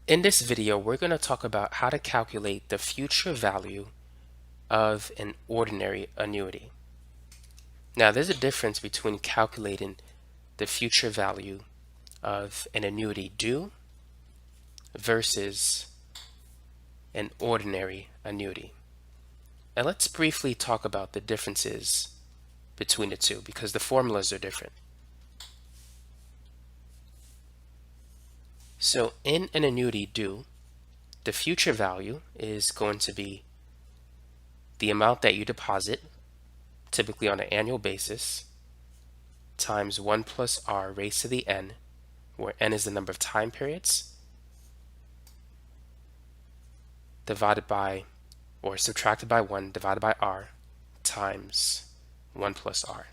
In this video, we're going to talk about how to calculate the future value of an ordinary annuity. Now, there's a difference between calculating the future value of an annuity due versus an ordinary annuity. And let's briefly talk about the differences between the two because the formulas are different. So in an annuity due, the future value is going to be the amount that you deposit, typically on an annual basis, times 1 plus r raised to the n, where n is the number of time periods, divided by, or subtracted by 1, divided by r, times 1 plus r.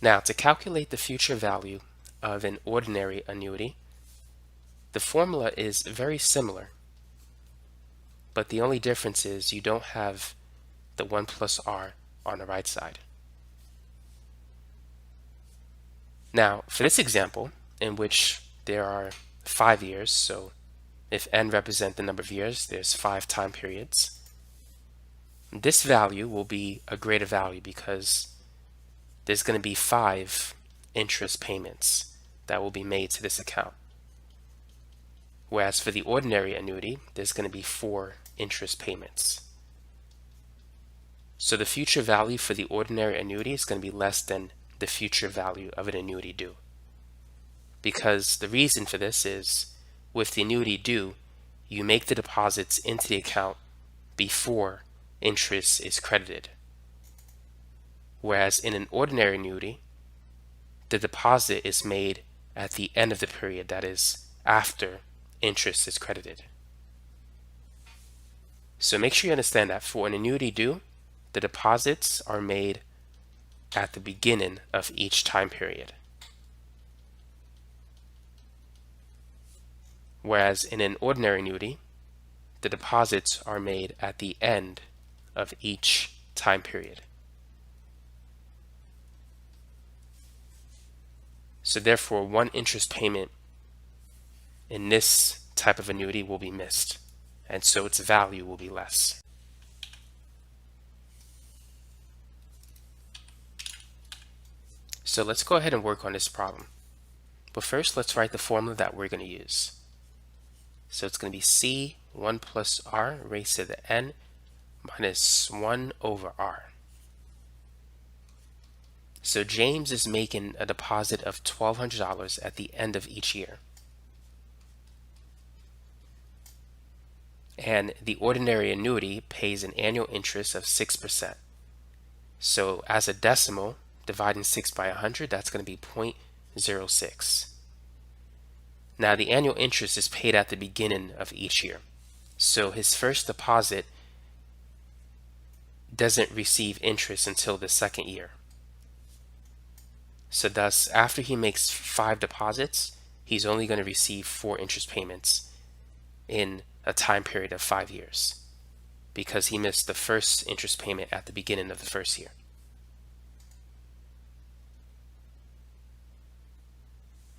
Now, to calculate the future value of an ordinary annuity, the formula is very similar, but the only difference is you don't have the 1 plus r on the right side. Now, for this example, in which there are 5 years, so if n represent the number of years, there's 5 time periods. This value will be a greater value because there's going to be 5 interest payments that will be made to this account. Whereas for the ordinary annuity, there's going to be 4 interest payments. So the future value for the ordinary annuity is going to be less than the future value of an annuity due. Because the reason for this is, with the annuity due, you make the deposits into the account before interest is credited. Whereas in an ordinary annuity, the deposit is made at the end of the period, that is, after interest is credited. So make sure you understand that for an annuity due, the deposits are made at the beginning of each time period. Whereas in an ordinary annuity, the deposits are made at the end of each time period. So therefore, one interest payment in this type of annuity will be missed, and so its value will be less. So let's go ahead and work on this problem. But first, let's write the formula that we're going to use. So it's going to be C 1 plus r raised to the n minus 1 over r. So James is making a deposit of $1,200 at the end of each year. And the ordinary annuity pays an annual interest of 6%. So as a decimal, dividing 6 by 100, that's going to be 0.06. Now the annual interest is paid at the beginning of each year. So his first deposit doesn't receive interest until the second year. So thus, after he makes 5 deposits, he's only going to receive 4 interest payments in a time period of 5 years because he missed the first interest payment at the beginning of the first year.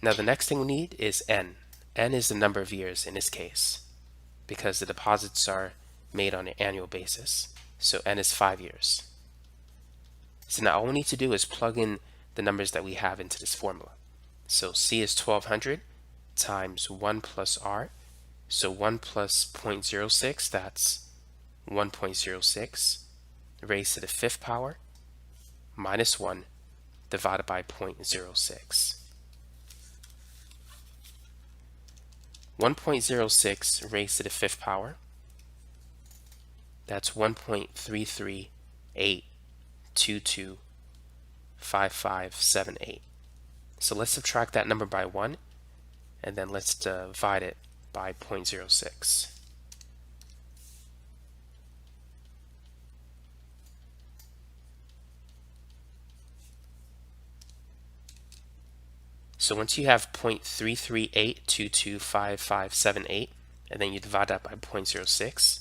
Now the next thing we need is n. N is the number of years in this case because the deposits are made on an annual basis. So n is 5 years. So now all we need to do is plug in the numbers that we have into this formula. So C is 1200 times 1 plus R. So 1 plus 0.06, that's 1.06 raised to the 5th power minus 1 divided by 0.06. 1.06 raised to the 5th power, that's 1.3382255578. So let's subtract that number by 1, and then let's divide it by 0.06. So once you have 0.338225578, and then you divide that by 0.06,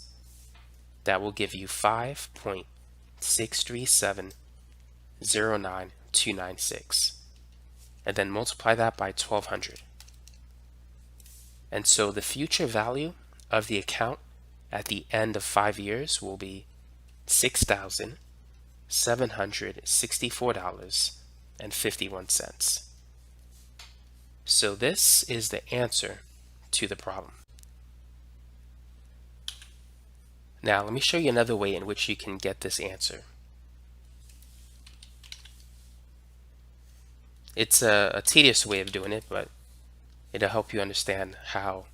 that will give you 5.63709296. and then multiply that by 1200. And so the future value of the account at the end of 5 years will be $6,764.51. So this is the answer to the problem. Now let me show you another way in which you can get this answer. It's a tedious way of doing it, but it'll help you understand how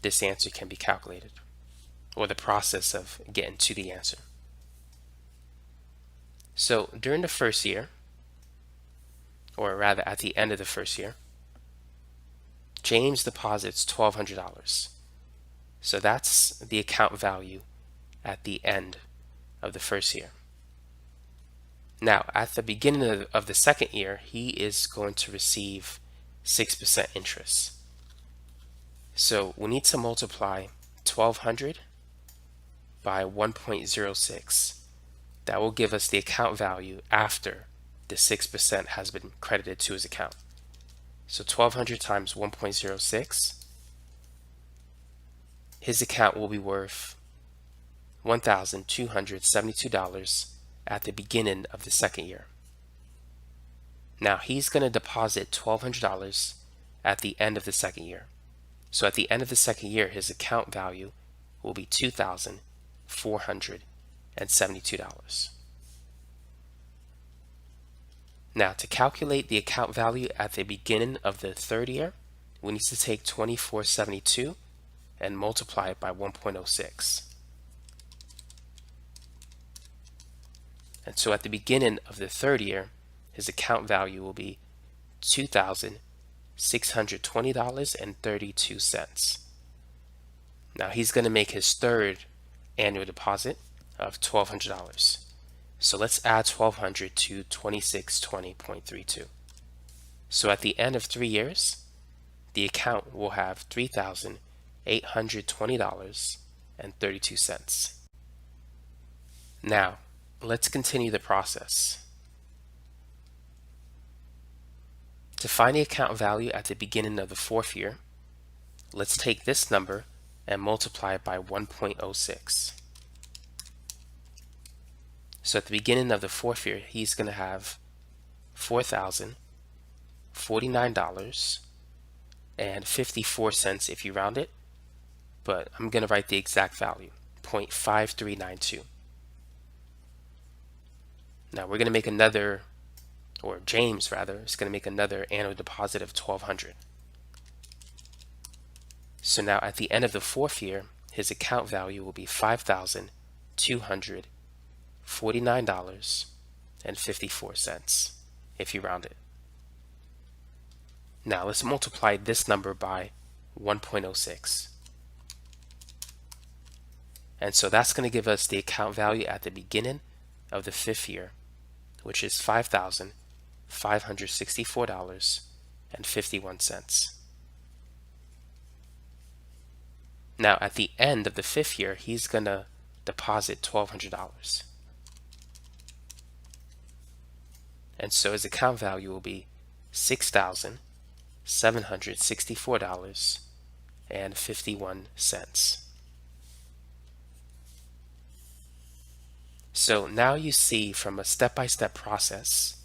this answer can be calculated, or the process of getting to the answer. So during the first year, or rather at the end of the first year, James deposits $1,200. So that's the account value at the end of the first year. Now, at the beginning of the second year, he is going to receive 6% interest. So we need to multiply 1,200 by 1.06. That will give us the account value after the 6% has been credited to his account. So 1,200 times 1.06, his account will be worth $1,272 at the beginning of the second year. Now he's going to deposit $1,200 at the end of the second year. So at the end of the second year, his account value will be $2,472. Now to calculate the account value at the beginning of the third year, we need to take $2,472 and multiply it by 1.06. And so at the beginning of the third year, his account value will be $2,620.32. Now he's going to make his third annual deposit of $1,200. So let's add 1,200 to 2620.32. So at the end of 3 years, the account will have $3,820.32. Now, let's continue the process. To find the account value at the beginning of the fourth year, let's take this number and multiply it by 1.06. So at the beginning of the fourth year, he's going to have $4,049.54 if you round it, but I'm going to write the exact value, 0.5392. Now we're going to make another, or James rather, is going to make another annual deposit of $1,200. So now at the end of the fourth year, his account value will be $5,249.54 if you round it. Now let's multiply this number by 1.06. And so that's going to give us the account value at the beginning of the fifth year, which is $5,564.51. Now at the end of the fifth year, he's going to deposit $1,200. And so his account value will be $6,764.51. So now you see from a step-by-step process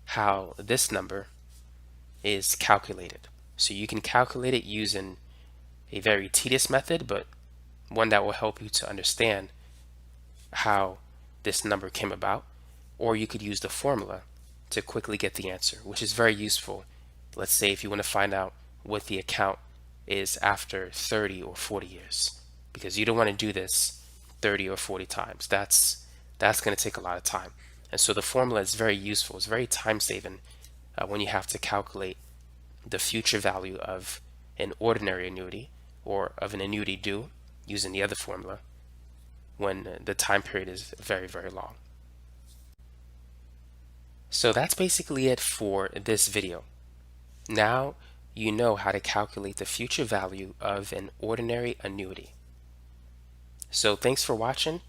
how this number is calculated. So you can calculate it using a very tedious method, but one that will help you to understand how this number came about. Or you could use the formula to quickly get the answer, which is very useful. Let's say if you want to find out what the account is after 30 or 40 years, because you don't want to do this 30 or 40 times. That's going to take a lot of time. And so the formula is very useful. It's very time saving when you have to calculate the future value of an ordinary annuity or of an annuity due using the other formula when the time period is very, very long. So that's basically it for this video. Now you know how to calculate the future value of an ordinary annuity. So thanks for watching,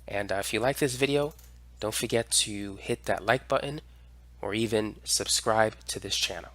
and if you like this video, don't forget to hit that like button or even subscribe to this channel.